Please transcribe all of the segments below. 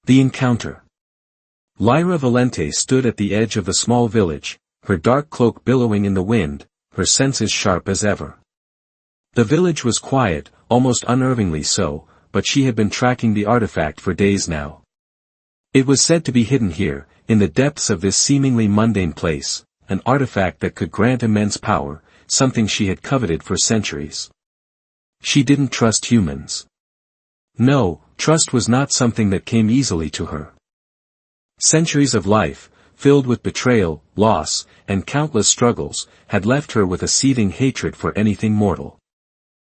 The encounter. Lyra Valente stood at the edge of the small village, her dark cloak billowing in the wind, her senses sharp as ever. The village was quiet, almost unnervingly so, but she had been tracking the artifact for days now. It was said to be hidden here, in the depths of this seemingly mundane place, an artifact that could grant immense power, something she had coveted for centuries. She didn't trust humans. No, trust was not something that came easily to her. Centuries of life, filled with betrayal, loss, and countless struggles, had left her with a seething hatred for anything mortal.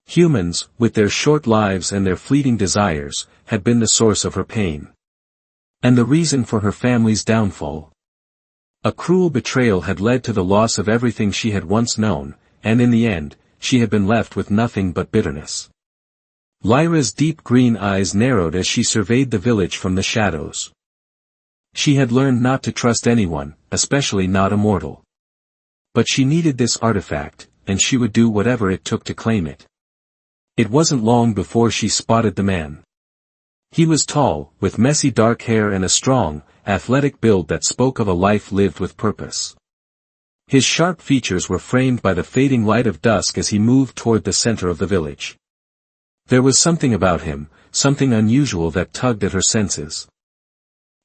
Humans, with their short lives and their fleeting desires, had been the source of her pain. And the reason for her family's downfall. A cruel betrayal had led to the loss of everything she had once known, and in the end, she had been left with nothing but bitterness. Lyra's deep green eyes narrowed as she surveyed the village from the shadows. She had learned not to trust anyone, especially not a mortal. But she needed this artifact, and she would do whatever it took to claim it. It wasn't long before she spotted the man. He was tall, with messy dark hair and a strong, athletic build that spoke of a life lived with purpose. His sharp features were framed by the fading light of dusk as he moved toward the center of the village. There was something about him, something unusual that tugged at her senses.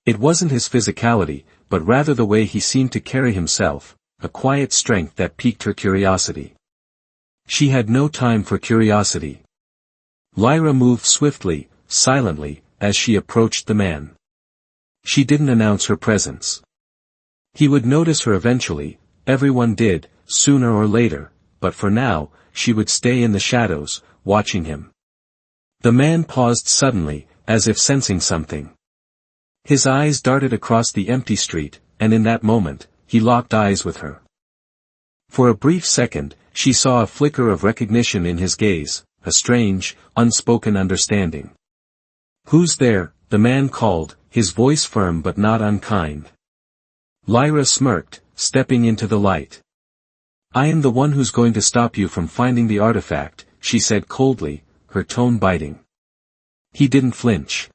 It wasn't his physicality, but rather the way he seemed to carry himself, a quiet strength that piqued her curiosity. She had no time for curiosity. Lyra moved swiftly, silently, as she approached the man. She didn't announce her presence. He would notice her eventually, everyone did, sooner or later, but for now, she would stay in the shadows, watching him. The man paused suddenly, as if sensing something. His eyes darted across the empty street, and in that moment, he locked eyes with her. For a brief second, she saw a flicker of recognition in his gaze, a strange, unspoken understanding. "Who's there?" the man called, his voice firm but not unkind. Lyra smirked, stepping into the light. "I am the one who's going to stop you from finding the artifact," she said coldly, her tone biting. He didn't flinch.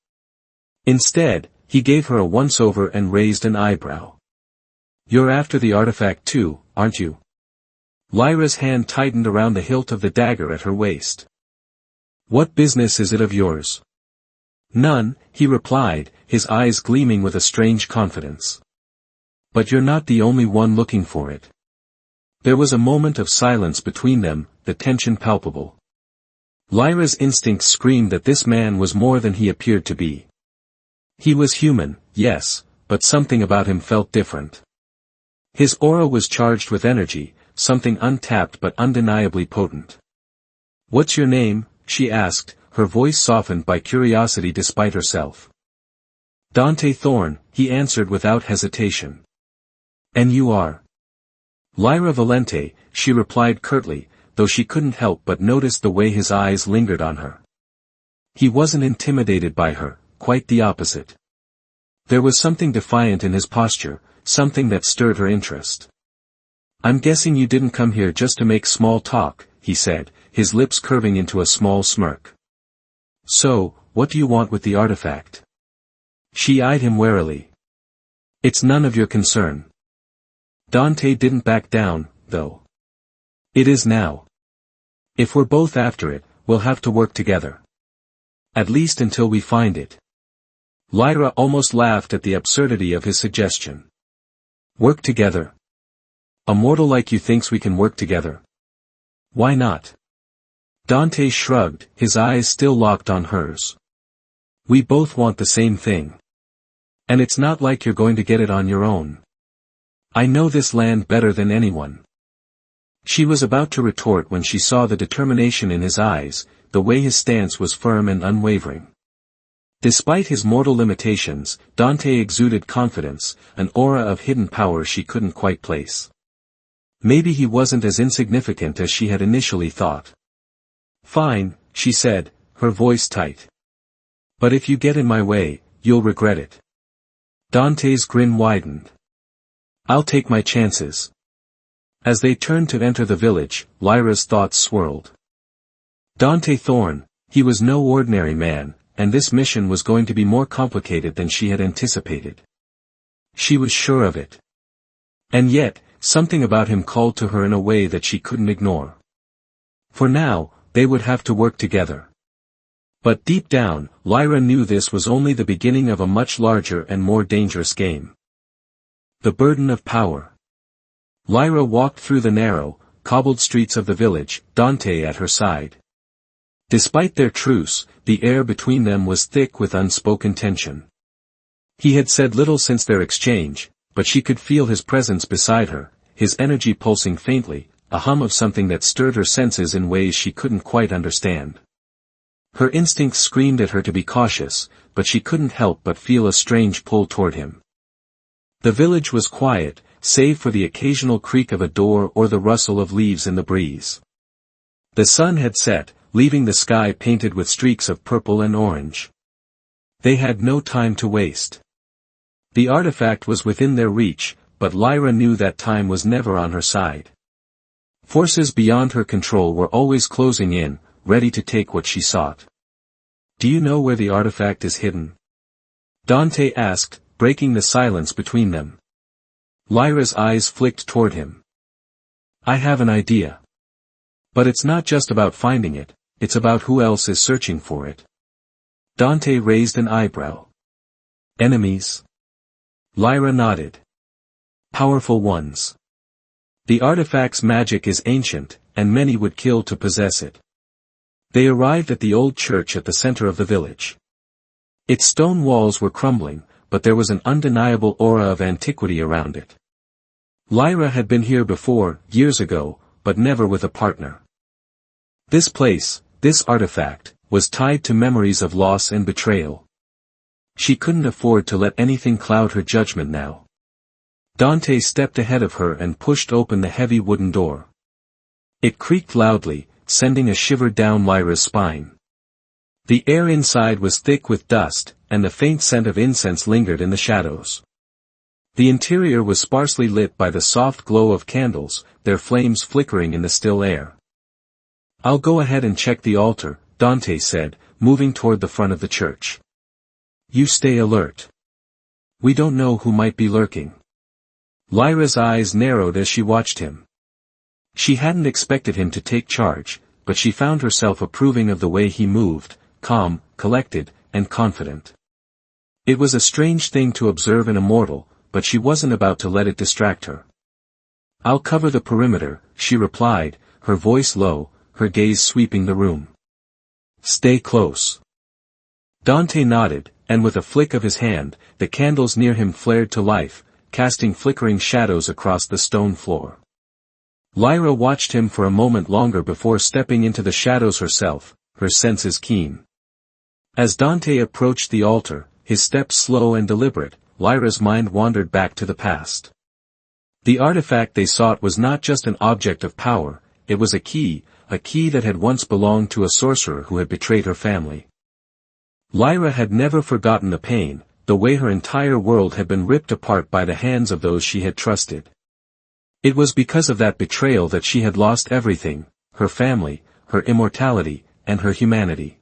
Instead, he gave her a once-over and raised an eyebrow. "You're after the artifact too, aren't you?" Lyra's hand tightened around the hilt of the dagger at her waist. "What business is it of yours?" "None," he replied, his eyes gleaming with a strange confidence. "But you're not the only one looking for it." There was a moment of silence between them, the tension palpable. Lyra's instincts screamed that this man was more than he appeared to be. He was human, yes, but something about him felt different. His aura was charged with energy, something untapped but undeniably potent. "What's your name?" she asked, her voice softened by curiosity despite herself. "Dante Thorne," he answered without hesitation. "And you are?" "Lyra Valente," she replied curtly, though she couldn't help but notice the way his eyes lingered on her. He wasn't intimidated by her, quite the opposite. There was something defiant in his posture, something that stirred her interest. "I'm guessing you didn't come here just to make small talk," he said, his lips curving into a small smirk. "So, what do you want with the artifact?" She eyed him warily. "It's none of your concern." Dante didn't back down, though. "It is now. If we're both after it, we'll have to work together. At least until we find it." Lyra almost laughed at the absurdity of his suggestion. "Work together? A mortal like you thinks we can work together? Why not?" Dante shrugged, his eyes still locked on hers. "We both want the same thing. And it's not like you're going to get it on your own. I know this land better than anyone." She was about to retort when she saw the determination in his eyes, the way his stance was firm and unwavering. Despite his mortal limitations, Dante exuded confidence, an aura of hidden power she couldn't quite place. Maybe he wasn't as insignificant as she had initially thought. "Fine," she said, her voice tight. "But if you get in my way, you'll regret it." Dante's grin widened. "I'll take my chances." As they turned to enter the village, Lyra's thoughts swirled. Dante Thorne, he was no ordinary man, and this mission was going to be more complicated than she had anticipated. She was sure of it. And yet, something about him called to her in a way that she couldn't ignore. For now, they would have to work together. But deep down, Lyra knew this was only the beginning of a much larger and more dangerous game. The burden of power. Lyra walked through the narrow, cobbled streets of the village, Dante at her side. Despite their truce, the air between them was thick with unspoken tension. He had said little since their exchange, but she could feel his presence beside her, his energy pulsing faintly, a hum of something that stirred her senses in ways she couldn't quite understand. Her instincts screamed at her to be cautious, but she couldn't help but feel a strange pull toward him. The village was quiet, save for the occasional creak of a door or the rustle of leaves in the breeze. The sun had set, leaving the sky painted with streaks of purple and orange. They had no time to waste. The artifact was within their reach, but Lyra knew that time was never on her side. Forces beyond her control were always closing in, ready to take what she sought. "Do you know where the artifact is hidden?" Dante asked, breaking the silence between them. Lyra's eyes flicked toward him. "I have an idea. But it's not just about finding it, it's about who else is searching for it." Dante raised an eyebrow. "Enemies?" Lyra nodded. "Powerful ones. The artifact's magic is ancient, and many would kill to possess it." They arrived at the old church at the center of the village. Its stone walls were crumbling, but there was an undeniable aura of antiquity around it. Lyra had been here before, years ago, but never with a partner. This place, this artifact, was tied to memories of loss and betrayal. She couldn't afford to let anything cloud her judgment now. Dante stepped ahead of her and pushed open the heavy wooden door. It creaked loudly, sending a shiver down Lyra's spine. The air inside was thick with dust, and the faint scent of incense lingered in the shadows. The interior was sparsely lit by the soft glow of candles, their flames flickering in the still air. "I'll go ahead and check the altar," Dante said, moving toward the front of the church. "You stay alert. We don't know who might be lurking." Lyra's eyes narrowed as she watched him. She hadn't expected him to take charge, but she found herself approving of the way he moved, calm, collected, and confident. It was a strange thing to observe an immortal, but she wasn't about to let it distract her. "I'll cover the perimeter," she replied, her voice low, her gaze sweeping the room. "Stay close." Dante nodded, and with a flick of his hand, the candles near him flared to life, casting flickering shadows across the stone floor. Lyra watched him for a moment longer before stepping into the shadows herself, her senses keen. As Dante approached the altar, his steps slow and deliberate, Lyra's mind wandered back to the past. The artifact they sought was not just an object of power, it was a key that had once belonged to a sorcerer who had betrayed her family. Lyra had never forgotten the pain, the way her entire world had been ripped apart by the hands of those she had trusted. It was because of that betrayal that she had lost everything, her family, her immortality, and her humanity.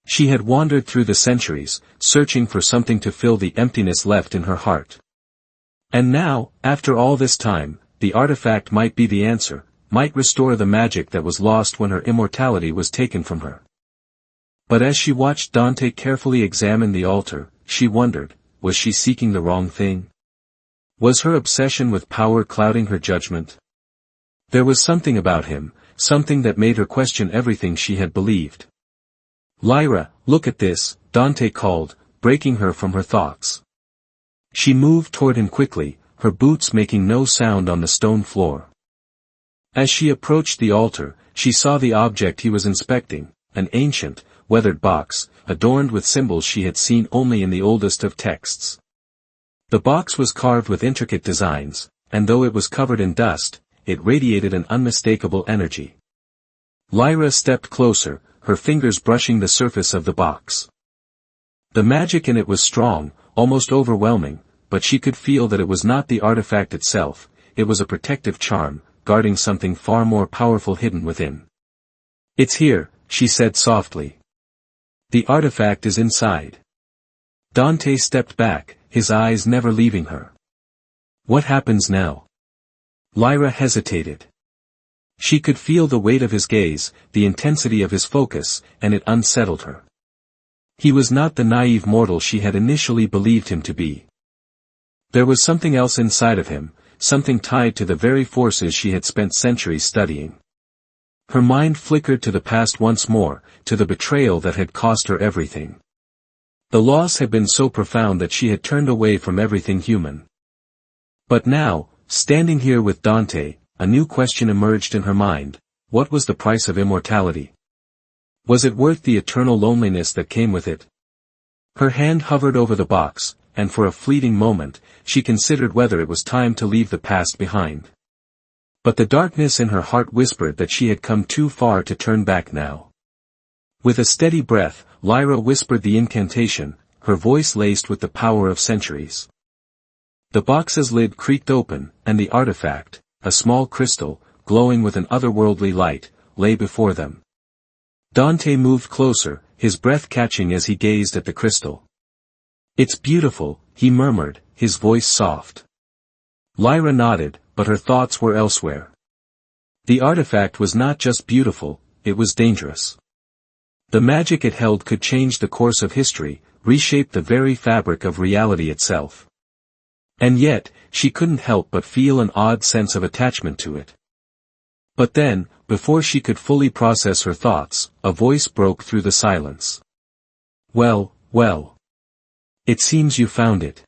She had wandered through the centuries, searching for something to fill the emptiness left in her heart. And now, after all this time, the artifact might be the answer, might restore the magic that was lost when her immortality was taken from her. But as she watched Dante carefully examine the altar, she wondered, was she seeking the wrong thing? Was her obsession with power clouding her judgment? There was something about him, something that made her question everything she had believed. "Lyra, look at this," Dante called, breaking her from her thoughts. She moved toward him quickly, her boots making no sound on the stone floor. As she approached the altar, she saw the object he was inspecting, an ancient, weathered box, adorned with symbols she had seen only in the oldest of texts. The box was carved with intricate designs, and though it was covered in dust, it radiated an unmistakable energy. Lyra stepped closer, her fingers brushing the surface of the box. The magic in it was strong, almost overwhelming, but she could feel that it was not the artifact itself, it was a protective charm, guarding something far more powerful hidden within. "It's here," she said softly. The artifact is inside. Dante stepped back, his eyes never leaving her. What happens now? Lyra hesitated. She could feel the weight of his gaze, the intensity of his focus, and it unsettled her. He was not the naive mortal she had initially believed him to be. There was something else inside of him, something tied to the very forces she had spent centuries studying. Her mind flickered to the past once more, to the betrayal that had cost her everything. The loss had been so profound that she had turned away from everything human. But now, standing here with Dante, a new question emerged in her mind: what was the price of immortality? Was it worth the eternal loneliness that came with it? Her hand hovered over the box, and for a fleeting moment, she considered whether it was time to leave the past behind. But the darkness in her heart whispered that she had come too far to turn back now. With a steady breath, Lyra whispered the incantation, her voice laced with the power of centuries. The box's lid creaked open, and the artifact, a small crystal, glowing with an otherworldly light, lay before them. Dante moved closer, his breath catching as he gazed at the crystal. "It's beautiful," he murmured, his voice soft. Lyra nodded, but her thoughts were elsewhere. The artifact was not just beautiful, it was dangerous. The magic it held could change the course of history, reshape the very fabric of reality itself. And yet, she couldn't help but feel an odd sense of attachment to it. But then, before she could fully process her thoughts, a voice broke through the silence. "Well, well. It seems you found it."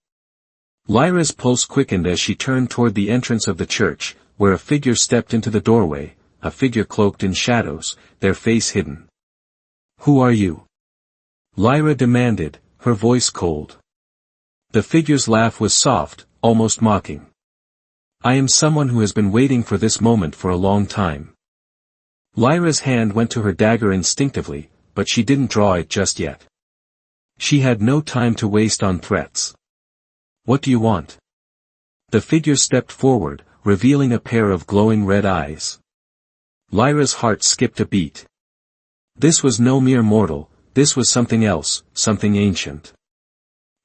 Lyra's pulse quickened as she turned toward the entrance of the church, where a figure stepped into the doorway, a figure cloaked in shadows, their face hidden. "Who are you?" Lyra demanded, her voice cold. The figure's laugh was soft, almost mocking. "I am someone who has been waiting for this moment for a long time." Lyra's hand went to her dagger instinctively, but she didn't draw it just yet. She had no time to waste on threats. "What do you want?" The figure stepped forward, revealing a pair of glowing red eyes. Lyra's heart skipped a beat. This was no mere mortal, this was something else, something ancient.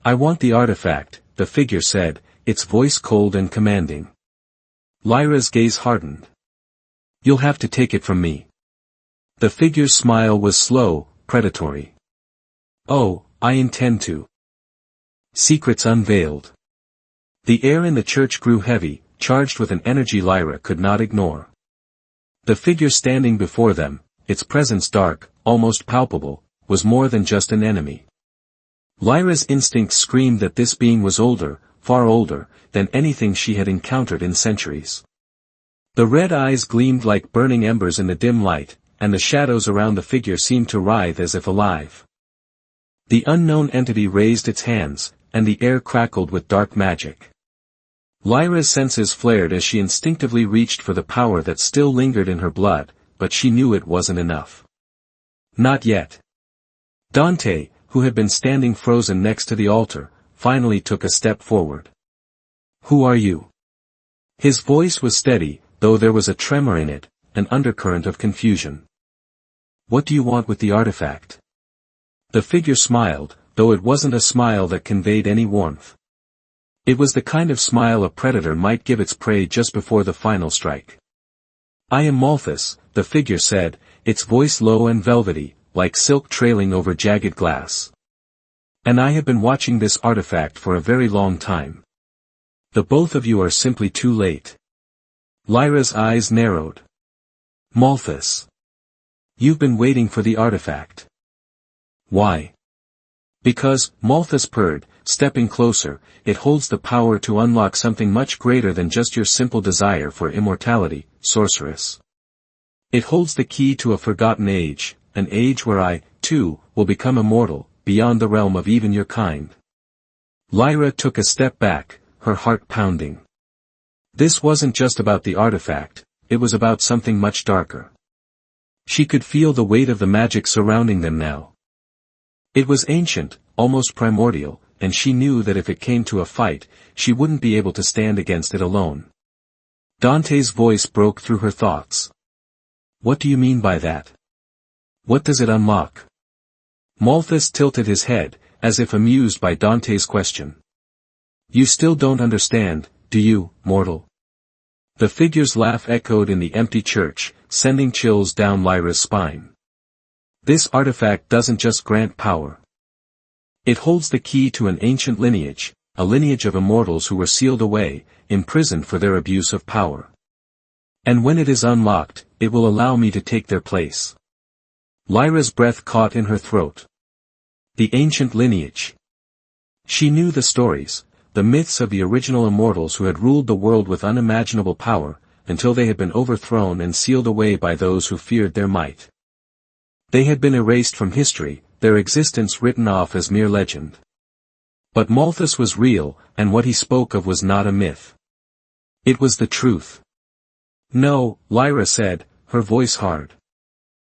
"I want the artifact," the figure said, its voice cold and commanding. Lyra's gaze hardened. "You'll have to take it from me." The figure's smile was slow, predatory. "Oh, I intend to." Secrets unveiled. The air in the church grew heavy, charged with an energy Lyra could not ignore. The figure standing before them, its presence dark, almost palpable, was more than just an enemy. Lyra's instincts screamed that this being was older, far older, than anything she had encountered in centuries. The red eyes gleamed like burning embers in the dim light, and the shadows around the figure seemed to writhe as if alive. The unknown entity raised its hands, and the air crackled with dark magic. Lyra's senses flared as she instinctively reached for the power that still lingered in her blood, but she knew it wasn't enough. Not yet. Dante, who had been standing frozen next to the altar, finally took a step forward. "Who are you?" His voice was steady, though there was a tremor in it, an undercurrent of confusion. "What do you want with the artifact?" The figure smiled, though it wasn't a smile that conveyed any warmth. It was the kind of smile a predator might give its prey just before the final strike. "I am Malthus," the figure said, its voice low and velvety, like silk trailing over jagged glass. "And I have been watching this artifact for a very long time. The both of you are simply too late." Lyra's eyes narrowed. "Malthus. You've been waiting for the artifact." "Why?" "Because," Malthus purred, stepping closer, "it holds the power to unlock something much greater than just your simple desire for immortality, sorceress. It holds the key to a forgotten age, an age where I, too, will become immortal, beyond the realm of even your kind." Lyra took a step back, her heart pounding. This wasn't just about the artifact, it was about something much darker. She could feel the weight of the magic surrounding them now. It was ancient, almost primordial, and she knew that if it came to a fight, she wouldn't be able to stand against it alone. Dante's voice broke through her thoughts. "What do you mean by that? What does it unlock?" Malthus tilted his head, as if amused by Dante's question. You still don't understand, do you, mortal? The figure's laugh echoed in the empty church, sending chills down Lyra's spine. This artifact doesn't just grant power. It holds the key to an ancient lineage, a lineage of immortals who were sealed away, imprisoned for their abuse of power. And when it is unlocked, it will allow me to take their place. Lyra's breath caught in her throat. The ancient lineage. She knew the stories, the myths of the original immortals who had ruled the world with unimaginable power, until they had been overthrown and sealed away by those who feared their might. They had been erased from history, their existence written off as mere legend. But Malthus was real, and what he spoke of was not a myth. It was the truth. No, Lyra said, her voice hard.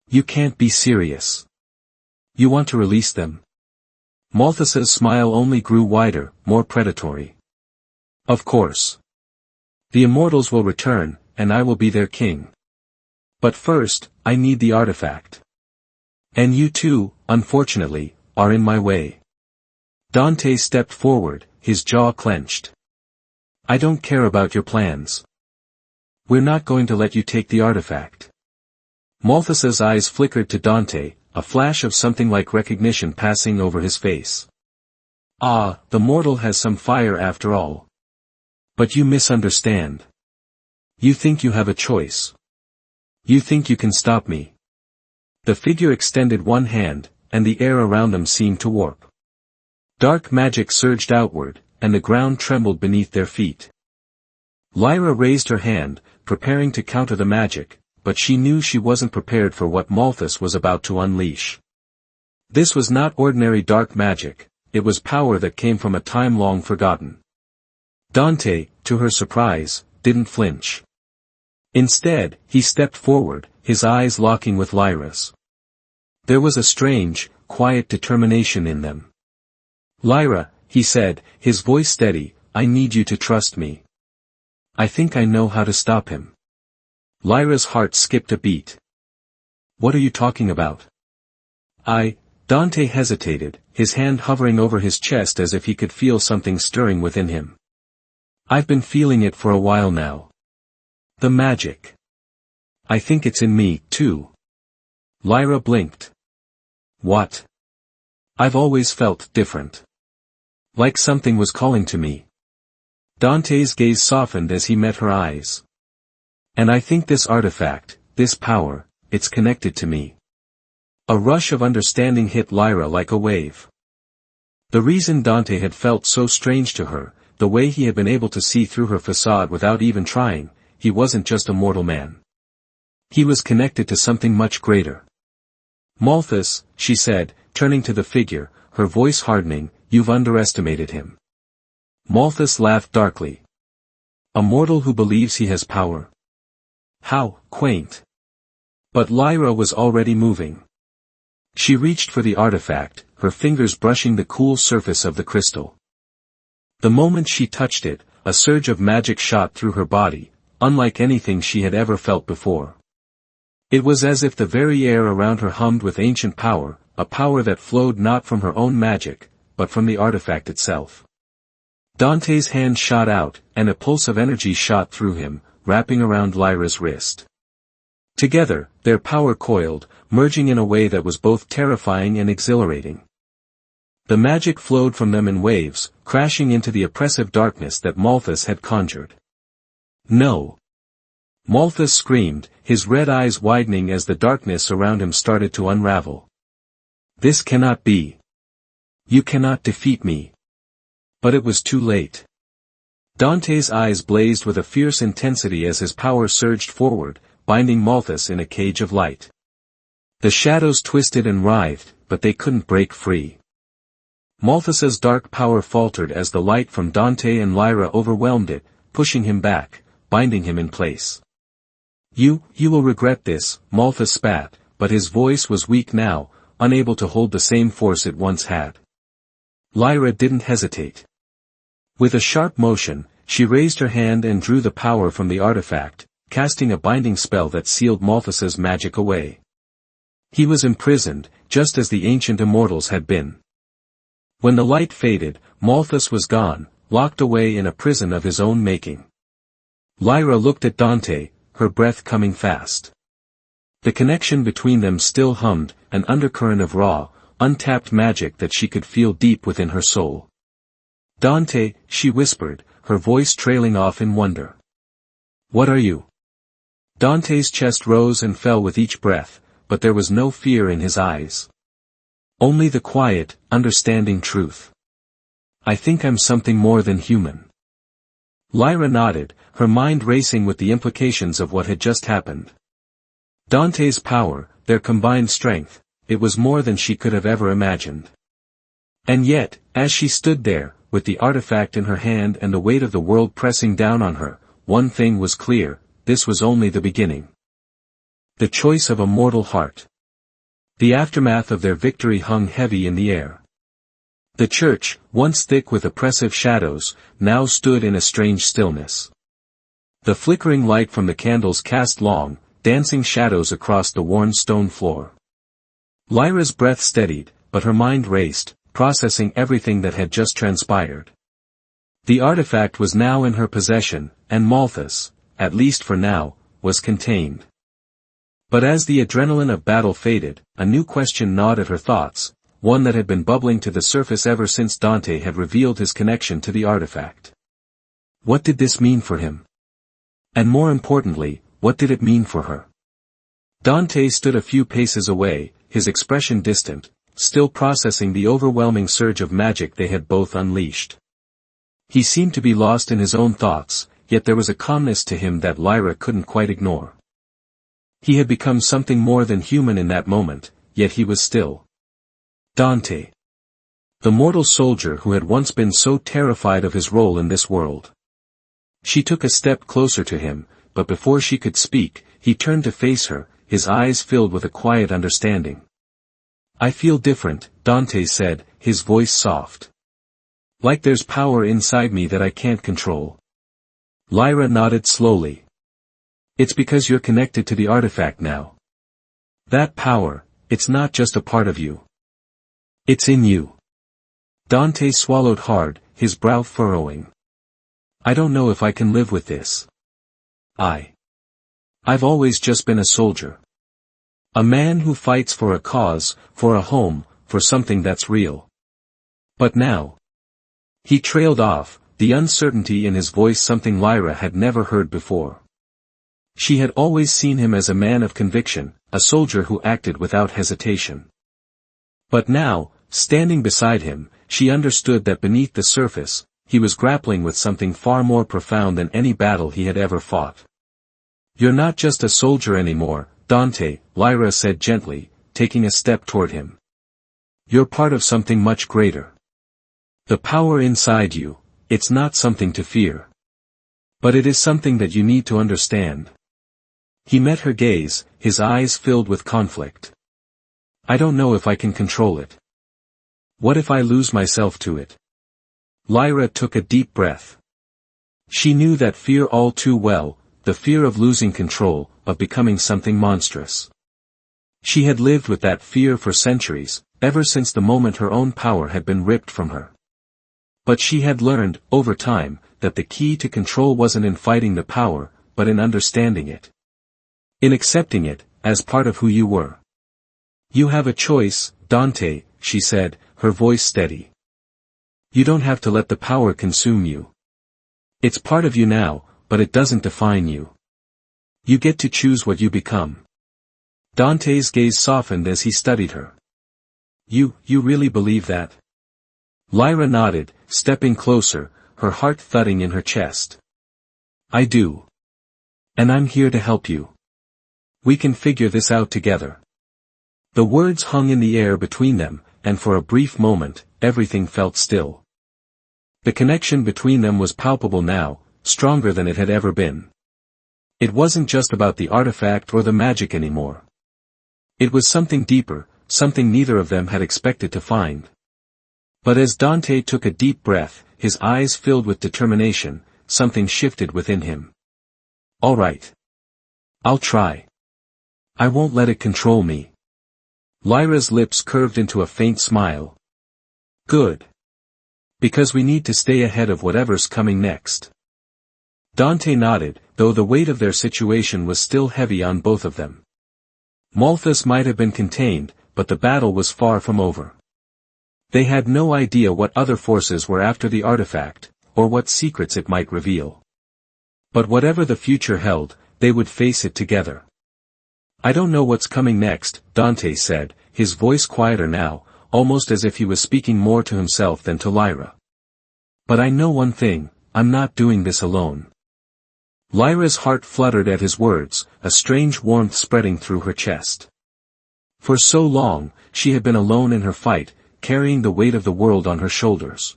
You can't be serious. You want to release them? Malthus's smile only grew wider, more predatory. Of course. The immortals will return, and I will be their king. But first, I need the artifact. And you too, unfortunately, are in my way. Dante stepped forward, his jaw clenched. I don't care about your plans. We're not going to let you take the artifact. Malthus's eyes flickered to Dante, a flash of something like recognition passing over his face. Ah, the mortal has some fire after all. But you misunderstand. You think you have a choice. You think you can stop me. The figure extended one hand, and the air around them seemed to warp. Dark magic surged outward, and the ground trembled beneath their feet. Lyra raised her hand, preparing to counter the magic, but she knew she wasn't prepared for what Malthus was about to unleash. This was not ordinary dark magic, it was power that came from a time long forgotten. Dante, to her surprise, didn't flinch. Instead, he stepped forward, his eyes locking with Lyra's. There was a strange, quiet determination in them. Lyra, he said, his voice steady, I need you to trust me. I think I know how to stop him. Lyra's heart skipped a beat. What are you talking about? Dante hesitated, his hand hovering over his chest as if he could feel something stirring within him. I've been feeling it for a while now. The magic. I think it's in me, too. Lyra blinked. What? I've always felt different. Like something was calling to me. Dante's gaze softened as he met her eyes. And I think this artifact, this power, it's connected to me. A rush of understanding hit Lyra like a wave. The reason Dante had felt so strange to her, the way he had been able to see through her facade without even trying, he wasn't just a mortal man. He was connected to something much greater. Malthus, she said, turning to the figure, her voice hardening, you've underestimated him. Malthus laughed darkly. A mortal who believes he has power. How quaint. But Lyra was already moving. She reached for the artifact, her fingers brushing the cool surface of the crystal. The moment she touched it, a surge of magic shot through her body, unlike anything she had ever felt before. It was as if the very air around her hummed with ancient power, a power that flowed not from her own magic, but from the artifact itself. Dante's hand shot out, and a pulse of energy shot through him, wrapping around Lyra's wrist. Together, their power coiled, merging in a way that was both terrifying and exhilarating. The magic flowed from them in waves, crashing into the oppressive darkness that Malthus had conjured. No! Malthus screamed, his red eyes widening as the darkness around him started to unravel. This cannot be. You cannot defeat me. But it was too late. Dante's eyes blazed with a fierce intensity as his power surged forward, binding Malthus in a cage of light. The shadows twisted and writhed, but they couldn't break free. Malthus's dark power faltered as the light from Dante and Lyra overwhelmed it, pushing him back, binding him in place. You will regret this, Malthus spat, but his voice was weak now, unable to hold the same force it once had. Lyra didn't hesitate. With a sharp motion, she raised her hand and drew the power from the artifact, casting a binding spell that sealed Malthus's magic away. He was imprisoned, just as the ancient immortals had been. When the light faded, Malthus was gone, locked away in a prison of his own making. Lyra looked at Dante, her breath coming fast. The connection between them still hummed, an undercurrent of raw, untapped magic that she could feel deep within her soul. "Dante," she whispered, her voice trailing off in wonder. "What are you?" Dante's chest rose and fell with each breath, but there was no fear in his eyes. Only the quiet, understanding truth. "I think I'm something more than human." Lyra nodded, her mind racing with the implications of what had just happened. Dante's power, their combined strength, it was more than she could have ever imagined. And yet, as she stood there, with the artifact in her hand and the weight of the world pressing down on her, one thing was clear: this was only the beginning. The choice of a mortal heart. The aftermath of their victory hung heavy in the air. The church, once thick with oppressive shadows, now stood in a strange stillness. The flickering light from the candles cast long, dancing shadows across the worn stone floor. Lyra's breath steadied, but her mind raced, processing everything that had just transpired. The artifact was now in her possession, and Malthus, at least for now, was contained. But as the adrenaline of battle faded, a new question gnawed at her thoughts, one that had been bubbling to the surface ever since Dante had revealed his connection to the artifact. What did this mean for him? And more importantly, what did it mean for her? Dante stood a few paces away, his expression distant, still processing the overwhelming surge of magic they had both unleashed. He seemed to be lost in his own thoughts, yet there was a calmness to him that Lyra couldn't quite ignore. He had become something more than human in that moment, yet he was still Dante. The mortal soldier who had once been so terrified of his role in this world. She took a step closer to him, but before she could speak, he turned to face her, his eyes filled with a quiet understanding. "I feel different," Dante said, his voice soft. "Like there's power inside me that I can't control." Lyra nodded slowly. "It's because you're connected to the artifact now. That power, it's not just a part of you. It's in you." Dante swallowed hard, his brow furrowing. "I don't know if I can live with this. I've always just been a soldier. A man who fights for a cause, for a home, for something that's real. But now..." He trailed off, the uncertainty in his voice something Lyra had never heard before. She had always seen him as a man of conviction, a soldier who acted without hesitation. But now, standing beside him, she understood that beneath the surface, he was grappling with something far more profound than any battle he had ever fought. "You're not just a soldier anymore, Dante," Lyra said gently, taking a step toward him. "You're part of something much greater. The power inside you, it's not something to fear. But it is something that you need to understand." He met her gaze, his eyes filled with conflict. "I don't know if I can control it. What if I lose myself to it?" Lyra took a deep breath. She knew that fear all too well, the fear of losing control, of becoming something monstrous. She had lived with that fear for centuries, ever since the moment her own power had been ripped from her. But she had learned, over time, that the key to control wasn't in fighting the power, but in understanding it. In accepting it, as part of who you were. "You have a choice, Dante," she said, her voice steady. "You don't have to let the power consume you. It's part of you now, but it doesn't define you. You get to choose what you become." Dante's gaze softened as he studied her. You really believe that?" Lyra nodded, stepping closer, her heart thudding in her chest. "I do. And I'm here to help you. We can figure this out together." The words hung in the air between them, and for a brief moment, everything felt still. The connection between them was palpable now, stronger than it had ever been. It wasn't just about the artifact or the magic anymore. It was something deeper, something neither of them had expected to find. But as Dante took a deep breath, his eyes filled with determination, something shifted within him. "All right. I'll try. I won't let it control me." Lyra's lips curved into a faint smile. Good. Because we need to stay ahead of whatever's coming next. Dante nodded, though the weight of their situation was still heavy on both of them. Malthus might have been contained, but the battle was far from over. They had no idea what other forces were after the artifact, or what secrets it might reveal. But whatever the future held, they would face it together. I don't know what's coming next, Dante said, his voice quieter now, almost as if he was speaking more to himself than to Lyra. But I know one thing, I'm not doing this alone. Lyra's heart fluttered at his words, a strange warmth spreading through her chest. For so long, she had been alone in her fight, carrying the weight of the world on her shoulders.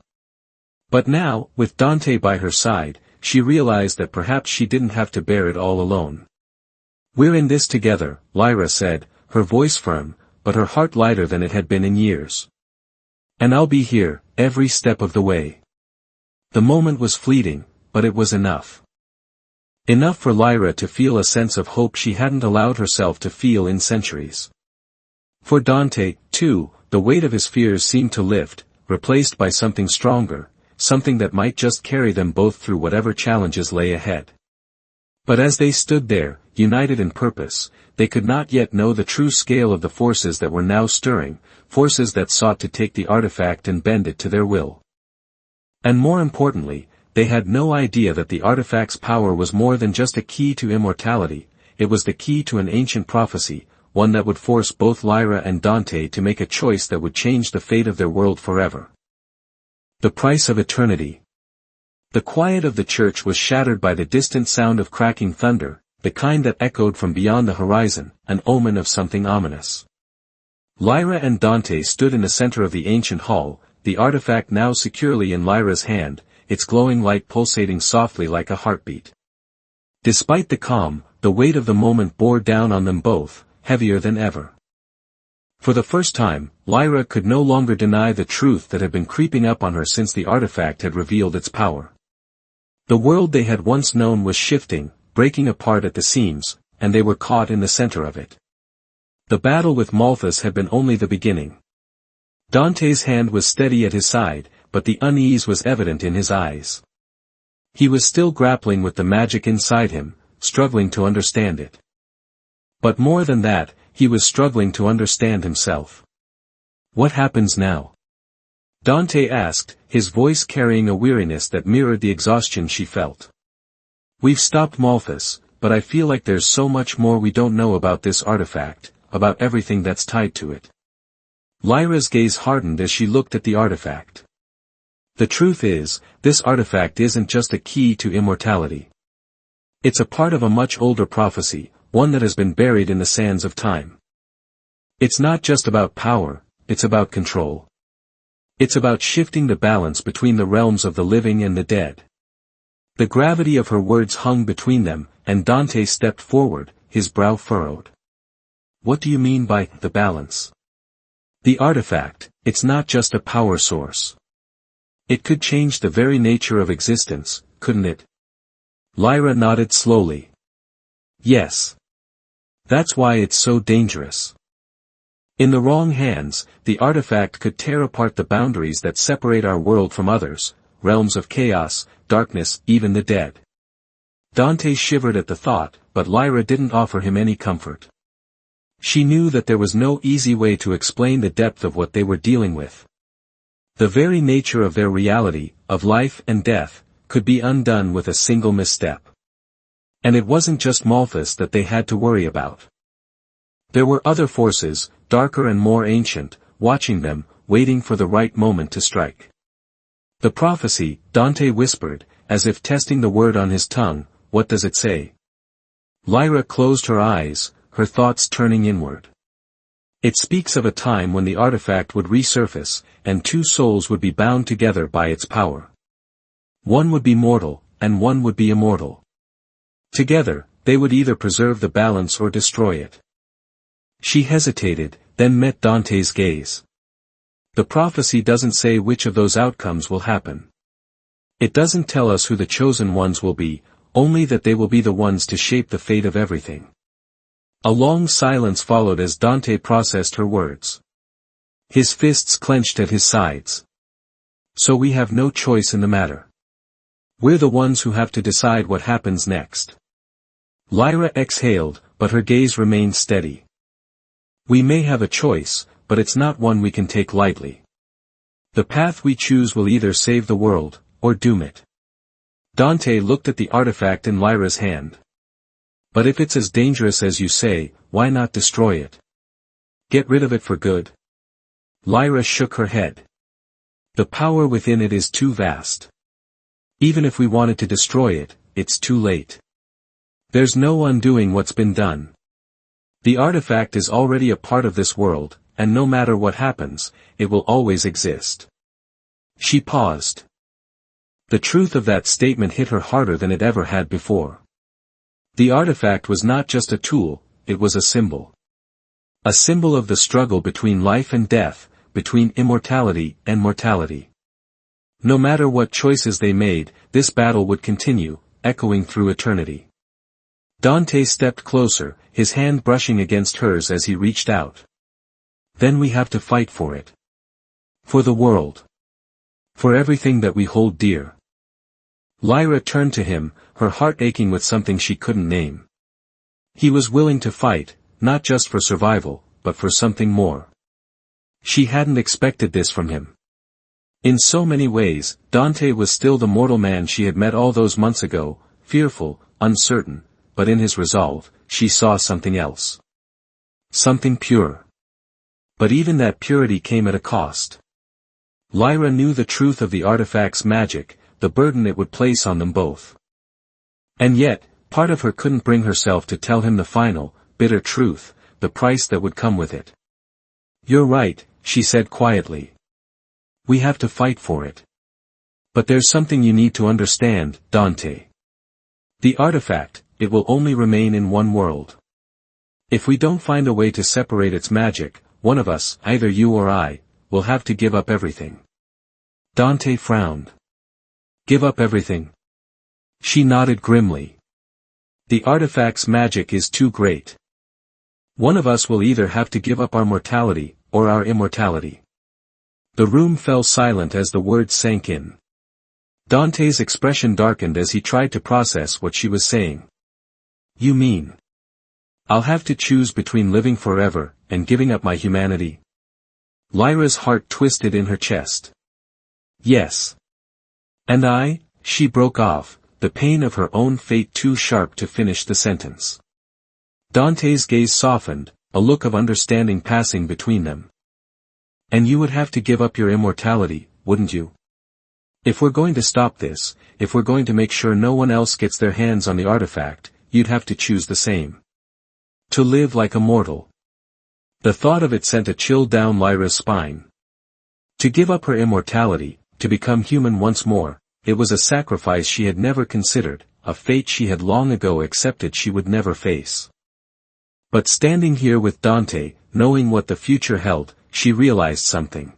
But now, with Dante by her side, she realized that perhaps she didn't have to bear it all alone. We're in this together, Lyra said, her voice firm, but her heart lighter than it had been in years. And I'll be here, every step of the way. The moment was fleeting, but it was enough. Enough for Lyra to feel a sense of hope she hadn't allowed herself to feel in centuries. For Dante, too, the weight of his fears seemed to lift, replaced by something stronger, something that might just carry them both through whatever challenges lay ahead. But as they stood there, united in purpose, they could not yet know the true scale of the forces that were now stirring, forces that sought to take the artifact and bend it to their will. And more importantly, they had no idea that the artifact's power was more than just a key to immortality, it was the key to an ancient prophecy, one that would force both Lyra and Dante to make a choice that would change the fate of their world forever. The price of eternity. The quiet of the church was shattered by the distant sound of cracking thunder, the kind that echoed from beyond the horizon, an omen of something ominous. Lyra and Dante stood in the center of the ancient hall, the artifact now securely in Lyra's hand, its glowing light pulsating softly like a heartbeat. Despite the calm, the weight of the moment bore down on them both, heavier than ever. For the first time, Lyra could no longer deny the truth that had been creeping up on her since the artifact had revealed its power. The world they had once known was shifting, breaking apart at the seams, and they were caught in the center of it. The battle with Malthus had been only the beginning. Dante's hand was steady at his side, but the unease was evident in his eyes. He was still grappling with the magic inside him, struggling to understand it. But more than that, he was struggling to understand himself. What happens now? Dante asked, his voice carrying a weariness that mirrored the exhaustion she felt. We've stopped Malthus, but I feel like there's so much more we don't know about this artifact, about everything that's tied to it. Lyra's gaze hardened as she looked at the artifact. The truth is, this artifact isn't just a key to immortality. It's a part of a much older prophecy, one that has been buried in the sands of time. It's not just about power, it's about control. It's about shifting the balance between the realms of the living and the dead. The gravity of her words hung between them, and Dante stepped forward, his brow furrowed. What do you mean by the balance? The artifact, it's not just a power source. It could change the very nature of existence, couldn't it? Lyra nodded slowly. Yes. That's why it's so dangerous. In the wrong hands, the artifact could tear apart the boundaries that separate our world from others, realms of chaos, darkness, even the dead. Dante shivered at the thought, but Lyra didn't offer him any comfort. She knew that there was no easy way to explain the depth of what they were dealing with. The very nature of their reality, of life and death, could be undone with a single misstep. And it wasn't just Malthus that they had to worry about. There were other forces, darker and more ancient, watching them, waiting for the right moment to strike. The prophecy, Dante whispered, as if testing the word on his tongue, what does it say? Lyra closed her eyes, her thoughts turning inward. It speaks of a time when the artifact would resurface, and two souls would be bound together by its power. One would be mortal, and one would be immortal. Together, they would either preserve the balance or destroy it. She hesitated, then met Dante's gaze. The prophecy doesn't say which of those outcomes will happen. It doesn't tell us who the chosen ones will be, only that they will be the ones to shape the fate of everything. A long silence followed as Dante processed her words. His fists clenched at his sides. So we have no choice in the matter. We're the ones who have to decide what happens next. Lyra exhaled, but her gaze remained steady. We may have a choice, but it's not one we can take lightly. The path we choose will either save the world, or doom it. Dante looked at the artifact in Lyra's hand. But if it's as dangerous as you say, why not destroy it? Get rid of it for good? Lyra shook her head. The power within it is too vast. Even if we wanted to destroy it, it's too late. There's no undoing what's been done. The artifact is already a part of this world, and no matter what happens, it will always exist. She paused. The truth of that statement hit her harder than it ever had before. The artifact was not just a tool, it was a symbol. A symbol of the struggle between life and death, between immortality and mortality. No matter what choices they made, this battle would continue, echoing through eternity. Dante stepped closer, his hand brushing against hers as he reached out. Then we have to fight for it. For the world. For everything that we hold dear. Lyra turned to him, her heart aching with something she couldn't name. He was willing to fight, not just for survival, but for something more. She hadn't expected this from him. In so many ways, Dante was still the mortal man she had met all those months ago, fearful, uncertain, but in his resolve, she saw something else. Something pure. But even that purity came at a cost. Lyra knew the truth of the artifact's magic, the burden it would place on them both. And yet, part of her couldn't bring herself to tell him the final, bitter truth, the price that would come with it. You're right, she said quietly. We have to fight for it. But there's something you need to understand, Dante. The artifact, it will only remain in one world. If we don't find a way to separate its magic, one of us, either you or I, will have to give up everything. Dante frowned. Give up everything? She nodded grimly. The artifact's magic is too great. One of us will either have to give up our mortality, or our immortality. The room fell silent as the words sank in. Dante's expression darkened as he tried to process what she was saying. You mean? I'll have to choose between living forever, and giving up my humanity? Lyra's heart twisted in her chest. Yes. And I, she broke off, the pain of her own fate too sharp to finish the sentence. Dante's gaze softened, a look of understanding passing between them. And you would have to give up your immortality, wouldn't you? If we're going to stop this, if we're going to make sure no one else gets their hands on the artifact, you'd have to choose the same. To live like a mortal. The thought of it sent a chill down Lyra's spine. To give up her immortality, to become human once more, it was a sacrifice she had never considered, a fate she had long ago accepted she would never face. But standing here with Dante, knowing what the future held, she realized something.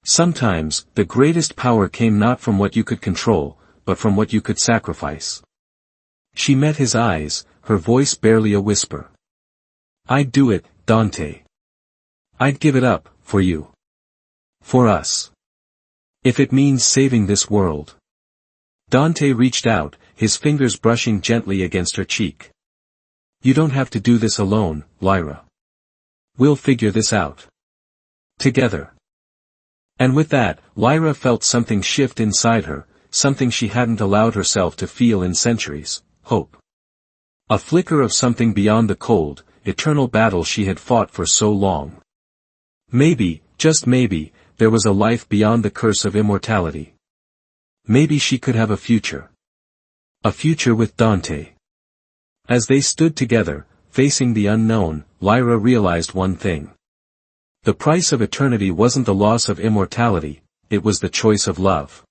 Sometimes, the greatest power came not from what you could control, but from what you could sacrifice. She met his eyes, her voice barely a whisper. I'd do it, Dante. I'd give it up, for you. For us. If it means saving this world. Dante reached out, his fingers brushing gently against her cheek. You don't have to do this alone, Lyra. We'll figure this out. Together. And with that, Lyra felt something shift inside her, something she hadn't allowed herself to feel in centuries, hope. A flicker of something beyond the cold, eternal battle she had fought for so long. Maybe, just maybe, there was a life beyond the curse of immortality. Maybe she could have a future. A future with Dante. As they stood together, facing the unknown, Lyra realized one thing. The price of eternity wasn't the loss of immortality, it was the choice of love.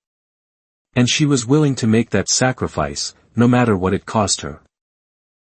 And she was willing to make that sacrifice, no matter what it cost her.